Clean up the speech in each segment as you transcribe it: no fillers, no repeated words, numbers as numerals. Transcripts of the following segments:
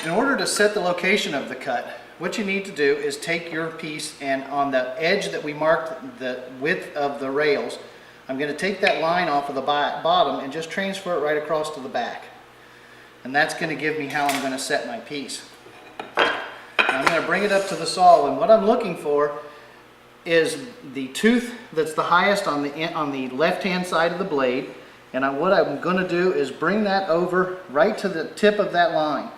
In order to set the location of the cut, what you need to do is take your piece, and on the edge that we marked the width of the rails, I'm going to take that line off of the bottom and just transfer it right across to the back. And that's going to give me how I'm going to set my piece. Now I'm going to bring it up to the saw, and what I'm looking for is the tooth that's the highest on the left-hand side of the blade. And what I'm going to do is bring that over right to the tip of that line.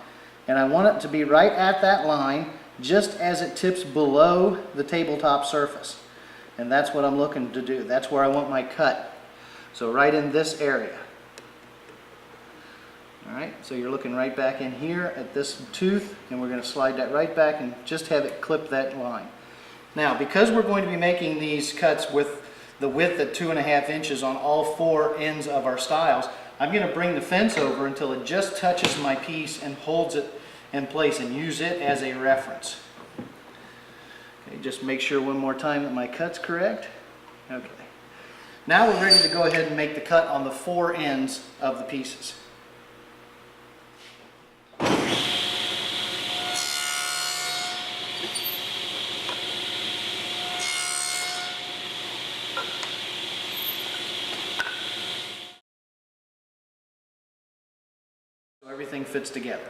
And I want it to be right at that line, just as it tips below the tabletop surface. And that's what I'm looking to do. That's where I want my cut. So right in this area. Alright, so you're looking right back in here at this tooth, and we're going to slide that right back and just have it clip that line. Now, because we're going to be making these cuts with the width at 2.5 inches on all 4 ends of our stiles, I'm going to bring the fence over until it just touches my piece and holds it in place, and use it as a reference. Okay, just make sure one more time that my cut's correct. Okay. Now we're ready to go ahead and make the cut on the 4 ends of the pieces. So everything fits together.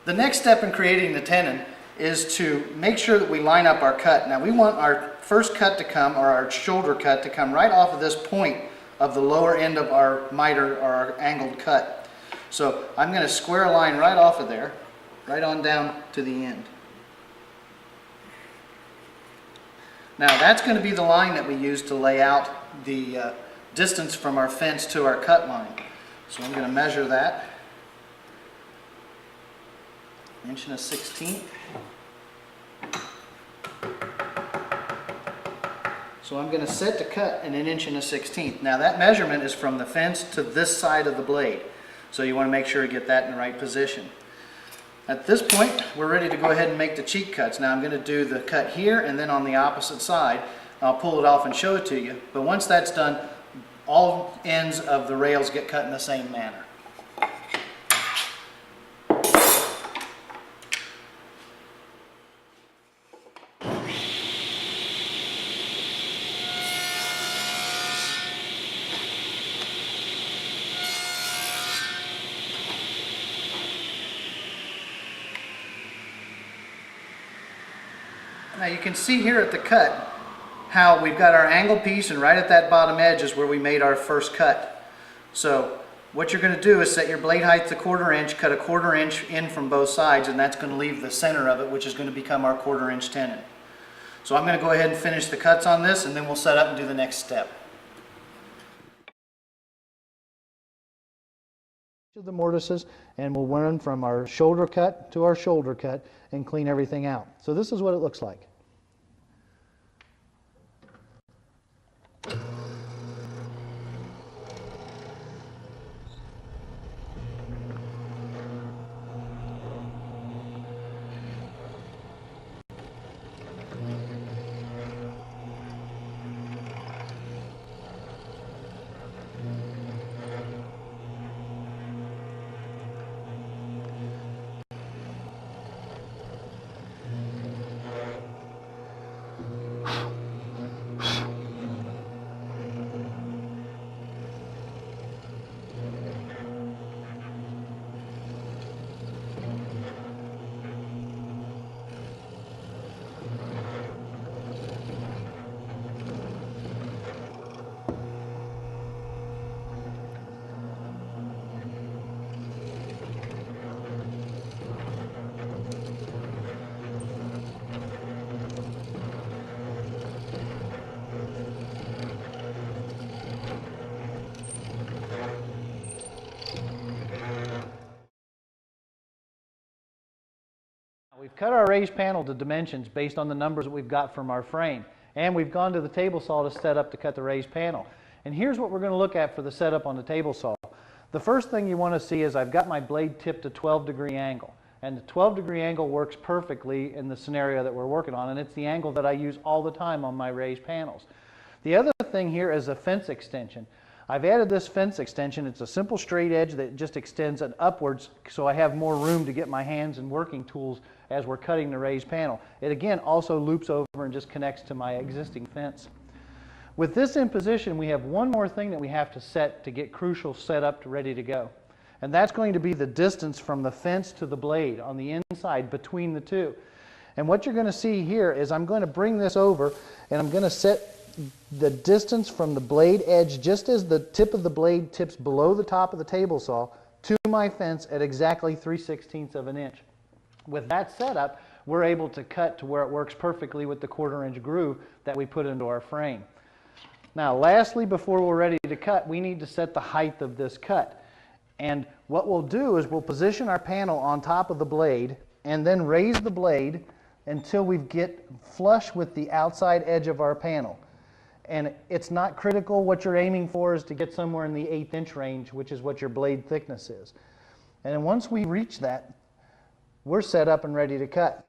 The next step in creating the tenon is to make sure that we line up our cut. Now we want our first cut to come, or our shoulder cut, to come right off of this point of the lower end of our miter, or our angled cut. So I'm going to square a line right off of there, right on down to the end. Now that's going to be the line that we use to lay out the distance from our fence to our cut line. So I'm going to measure that. 1 1/16. So I'm going to set the cut in 1 1/16. Now that measurement is from the fence to this side of the blade. So you want to make sure you get that in the right position. At this point, we're ready to go ahead and make the cheek cuts. Now I'm going to do the cut here, and then on the opposite side. I'll pull it off and show it to you. But once that's done, all ends of the rails get cut in the same manner. Now you can see here at the cut how we've got our angled piece, and right at that bottom edge is where we made our first cut. So what you're going to do is set your blade height to 1/4 inch, cut a 1/4 inch in from both sides, and that's going to leave the center of it, which is going to become our 1/4 inch tenon. So I'm going to go ahead and finish the cuts on this, and then we'll set up and do the next step. The mortises, and we'll run from our shoulder cut to our shoulder cut and clean everything out. So this is what it looks like. We've cut our raised panel to dimensions based on the numbers that we've got from our frame, and we've gone to the table saw to set up to cut the raised panel. And here's what we're going to look at for the setup on the table saw. The first thing you want to see is I've got my blade tipped to 12-degree angle, and the 12-degree angle works perfectly in the scenario that we're working on, and it's the angle that I use all the time on my raised panels. The other thing here is a fence extension. I've added this fence extension. It's a simple straight edge that just extends it upwards so I have more room to get my hands and working tools as we're cutting the raised panel. It again also loops over and just connects to my existing fence. With this in position, we have one more thing that we have to set to get crucial set up to ready to go. And that's going to be the distance from the fence to the blade on the inside between the two. And what you're going to see here is I'm going to bring this over and I'm going to set the distance from the blade edge just as the tip of the blade tips below the top of the table saw to my fence at exactly 3/16 of an inch. With that setup, we're able to cut to where it works perfectly with the 1/4 inch groove that we put into our frame. Now lastly, before we're ready to cut, we need to set the height of this cut. And what we'll do is we'll position our panel on top of the blade and then raise the blade until we get flush with the outside edge of our panel. And it's not critical. What you're aiming for is to get somewhere in the 1/8 inch range, which is what your blade thickness is. And then once we reach that, we're set up and ready to cut.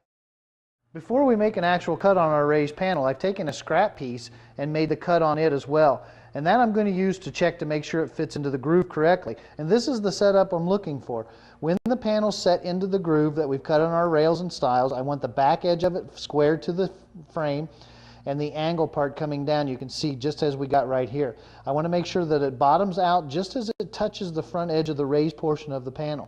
Before we make an actual cut on our raised panel, I've taken a scrap piece and made the cut on it as well. And that I'm going to use to check to make sure it fits into the groove correctly. And this is the setup I'm looking for. When the panel's set into the groove that we've cut on our rails and stiles, I want the back edge of it squared to the frame and the angle part coming down, you can see just as we got right here. I want to make sure that it bottoms out just as it touches the front edge of the raised portion of the panel.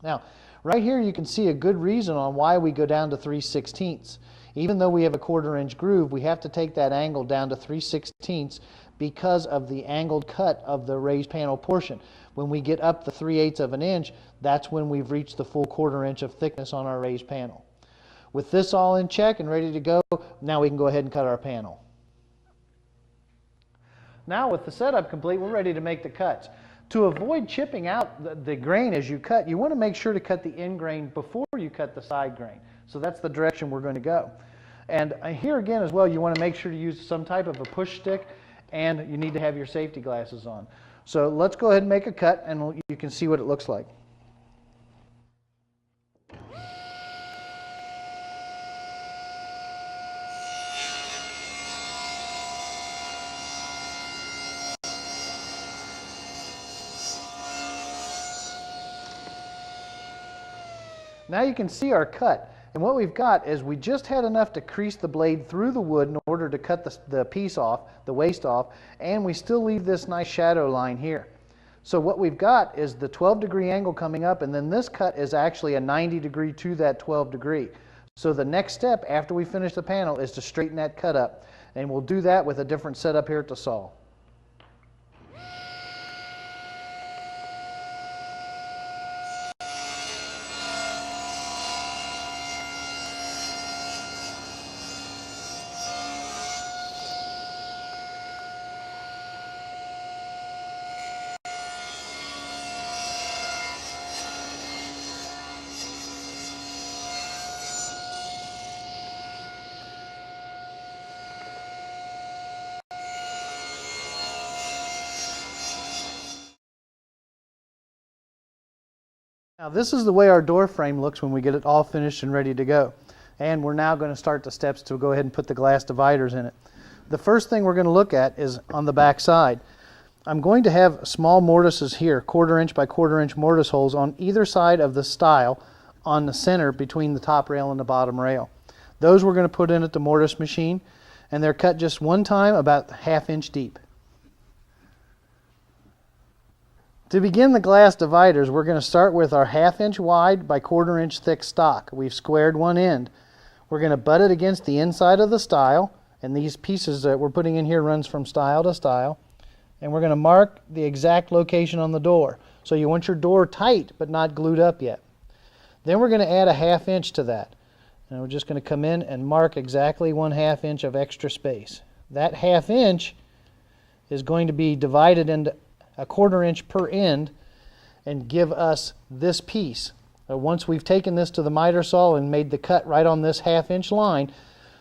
Now, right here you can see a good reason on why we go down to 3/16. Even though we have a 1/4 inch groove, we have to take that angle down to 3/16 because of the angled cut of the raised panel portion. When we get up to 3/8 of an inch, that's when we've reached the full 1/4 inch of thickness on our raised panel. With this all in check and ready to go, now we can go ahead and cut our panel. Now with the setup complete, we're ready to make the cuts. To avoid chipping out the grain as you cut, you want to make sure to cut the end grain before you cut the side grain. So that's the direction we're going to go. And here again as well, you want to make sure to use some type of a push stick, and you need to have your safety glasses on. So let's go ahead and make a cut and you can see what it looks like. Now you can see our cut, and what we've got is we just had enough to crease the blade through the wood in order to cut the piece off, the waste off, and we still leave this nice shadow line here. So what we've got is the 12-degree angle coming up, and then this cut is actually a 90-degree to that 12-degree. So the next step after we finish the panel is to straighten that cut up, and we'll do that with a different setup here at the saw. Now this is the way our door frame looks when we get it all finished and ready to go. And we're now going to start the steps to go ahead and put the glass dividers in it. The first thing we're going to look at is on the back side. I'm going to have small mortises here, 1/4 inch by 1/4 inch mortise holes on either side of the stile on the center between the top rail and the bottom rail. Those we're going to put in at the mortise machine, and they're cut just one time about 1/2 inch deep. To begin the glass dividers, we're going to start with our 1/2 inch wide by 1/4 inch thick stock. We've squared one end. We're going to butt it against the inside of the stile, and these pieces that we're putting in here runs from stile to stile. And we're going to mark the exact location on the door. So you want your door tight but not glued up yet. Then we're going to add a 1/2 inch to that. And we're just going to come in and mark exactly 1/2 inch of extra space. That 1/2 inch is going to be divided into a 1/4 inch per end and give us this piece. Once we've taken this to the miter saw and made the cut right on this 1/2 inch line,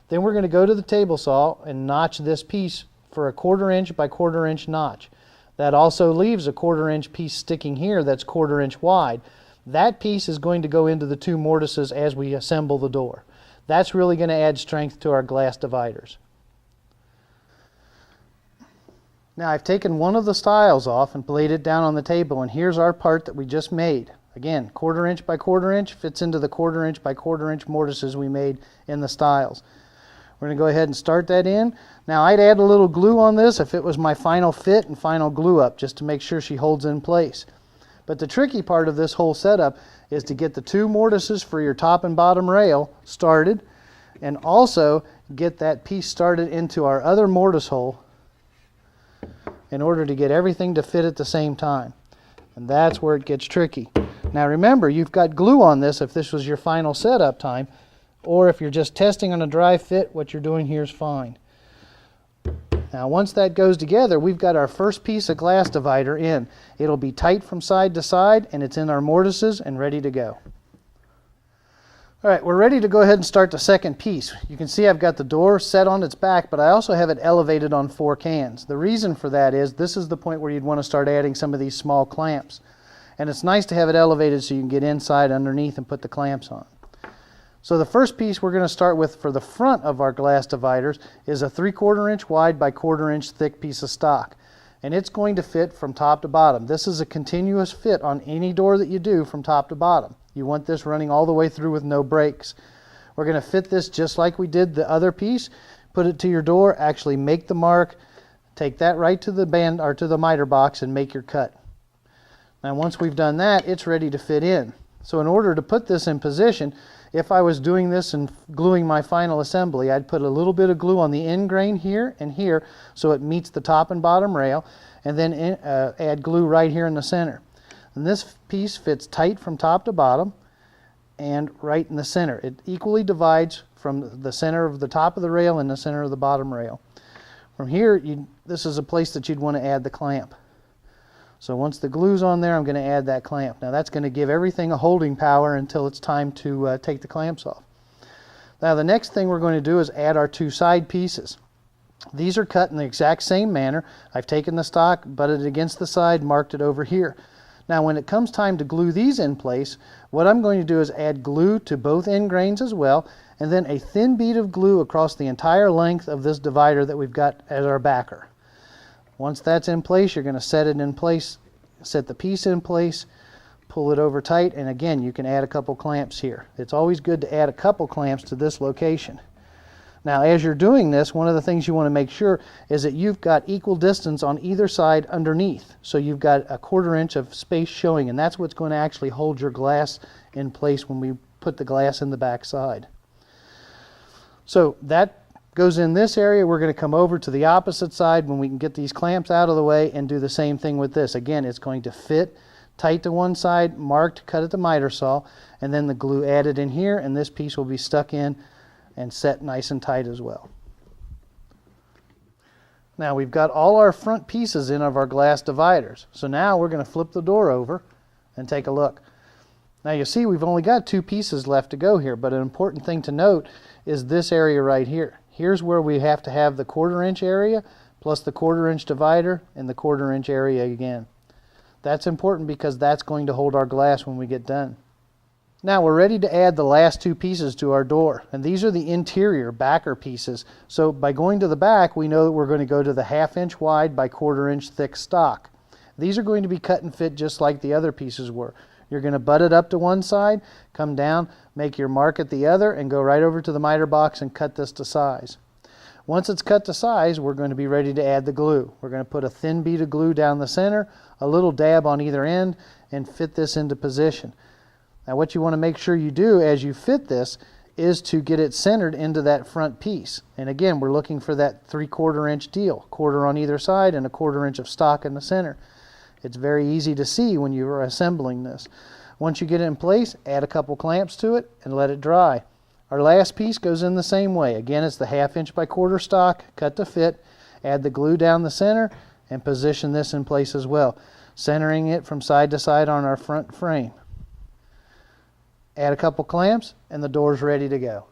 then we're going to go to the table saw and notch this piece for a 1/4 inch by 1/4 inch notch. That also leaves a 1/4 inch piece sticking here that's 1/4 inch wide. That piece is going to go into the two mortises as we assemble the door. That's really going to add strength to our glass dividers. Now I've taken one of the stiles off and laid it down on the table, and here's our part that we just made. Again, 1/4 inch by 1/4 inch, fits into the 1/4 inch by 1/4 inch mortises we made in the stiles. We're going to go ahead and start that in. Now I'd add a little glue on this if it was my final fit and final glue up, just to make sure she holds in place. But the tricky part of this whole setup is to get the 2 mortises for your top and bottom rail started, and also get that piece started into our other mortise hole in order to get everything to fit at the same time. And that's where it gets tricky. Now remember, you've got glue on this if this was your final setup time, or if you're just testing on a dry fit, what you're doing here is fine. Now once that goes together, we've got our first piece of glass divider in. It'll be tight from side to side, and it's in our mortises and ready to go. Alright, we're ready to go ahead and start the second piece. You can see I've got the door set on its back, but I also have it elevated on 4 cans. The reason for that is this is the point where you'd want to start adding some of these small clamps. And it's nice to have it elevated so you can get inside underneath and put the clamps on. So the first piece we're going to start with for the front of our glass dividers is a 3/4 inch wide by 1/4 inch thick piece of stock. And it's going to fit from top to bottom. This is a continuous fit on any door that you do from top to bottom. You want this running all the way through with no breaks. We're going to fit this just like we did the other piece. Put it to your door, actually make the mark, take that right to the band or to the miter box and make your cut. Now once we've done that, it's ready to fit in. So in order to put this in position, if I was doing this and gluing my final assembly, I'd put a little bit of glue on the end grain here and here so it meets the top and bottom rail, and then add glue right here in the center. And this piece fits tight from top to bottom and right in the center. It equally divides from the center of the top of the rail and the center of the bottom rail. From here, this is a place that you'd want to add the clamp. So once the glue's on there, I'm going to add that clamp. Now that's going to give everything a holding power until it's time to take the clamps off. Now the next thing we're going to do is add our 2 side pieces. These are cut in the exact same manner. I've taken the stock, butted it against the side, marked it over here. Now when it comes time to glue these in place, what I'm going to do is add glue to both end grains as well, and then a thin bead of glue across the entire length of this divider that we've got as our backer. Once that's in place, you're going to set it in place, set the piece in place, pull it over tight, and again you can add a couple clamps here. It's always good to add a couple clamps to this location. Now as you're doing this, one of the things you want to make sure is that you've got equal distance on either side underneath. So you've got a 1/4 inch of space showing, and that's what's going to actually hold your glass in place when we put the glass in the back side. So that goes in this area. We're going to come over to the opposite side when we can get these clamps out of the way and do the same thing with this. Again, it's going to fit tight to one side, marked, cut at the miter saw, and then the glue added in here, and this piece will be stuck in and set nice and tight as well. Now we've got all our front pieces in of our glass dividers. So now we're going to flip the door over and take a look. Now you see we've only got 2 pieces left to go here, but an important thing to note is this area right here. Here's where we have to have the 1/4 inch area plus the 1/4 inch divider and the 1/4 inch area again. That's important because that's going to hold our glass when we get done. Now we're ready to add the last 2 pieces to our door, and these are the interior backer pieces. So by going to the back, we know that we're going to go to the 1/2 inch wide by 1/4 inch thick stock. These are going to be cut and fit just like the other pieces were. You're going to butt it up to one side, come down, make your mark at the other, and go right over to the miter box and cut this to size. Once it's cut to size, we're going to be ready to add the glue. We're going to put a thin bead of glue down the center, a little dab on either end, and fit this into position. Now what you want to make sure you do as you fit this is to get it centered into that front piece. And again, we're looking for that 3/4 inch deal, 1/4 on either side and a 1/4 inch of stock in the center. It's very easy to see when you are assembling this. Once you get it in place, add a couple clamps to it and let it dry. Our last piece goes in the same way. Again, it's the 1/2 inch by 1/4 stock, cut to fit, add the glue down the center, and position this in place as well, centering it from side to side on our front frame. Add a couple clamps and the door's ready to go.